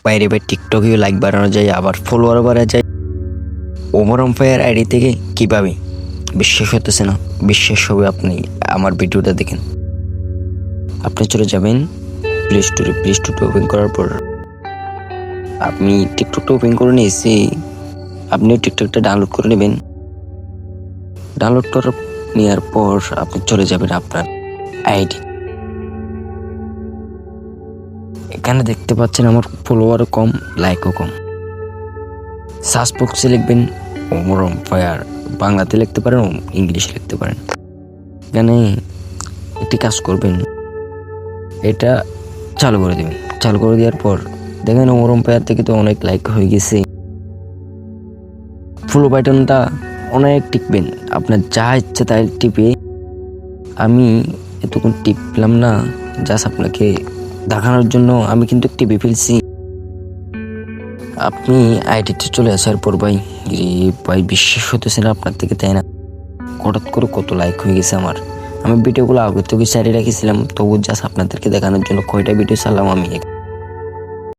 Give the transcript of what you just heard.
বাইরে ভাই টিকটকেও লাইক বাড়ানো যায়, আবার ফলোয়ারও বাড়া যায়। ওমর এম্পায়ার আইডি থেকে কীভাবে? বিশ্বাস হতেছে না? বিশ্বাস হবে আপনি আমার ভিডিওটা দেখেন। আপনি চলে যাবেন প্লে স্টোরে। প্লে স্টোরটা ওপেন করার পর আপনি টিকটকটা ওপেন করে নিয়েছি, আপনিও টিকটকটা ডাউনলোড করে নেবেন। ডাউনলোড করে নেওয়ার পর আপনি চলে যাবেন আপনার আইডি। এখানে দেখতে পাচ্ছেন আমার ফলোয়ারও কম, লাইকও কম। সার্চ বক্সে লিখবেন ওমর এম্পায়ার, বাংলাতে লিখতে পারেন, ইংলিশে লিখতে পারেন। এখানে একটি কাজ করবেন, এটা চালু করে দেবেন। চালু করে দেওয়ার পর দেখেন ওমর এম্পায়ার থেকে তো অনেক লাইক হয়ে গেছে। ফলো বাটনটা অনেক টিপবেন, আপনার যা ইচ্ছে তাই টিপে। আমি এতক্ষণ টিপলাম না, জাস্ট আপনাকে দেখানোর জন্য আমি কিন্তু টিপে ফেলছি। আপনি আইডিতে চলে আসার পর ভাই বিশ্বাস হতেছে না আপনার থেকে, তাই না? হঠাৎ করে কত লাইক হয়ে গেছে আমার। আমি ভিডিওগুলো আগে থেকে সারিয়ে রেখেছিলাম, তবু জাস্ট আপনাদেরকে দেখানোর জন্য কয়টা ভিডিও ছাড়লাম আমি।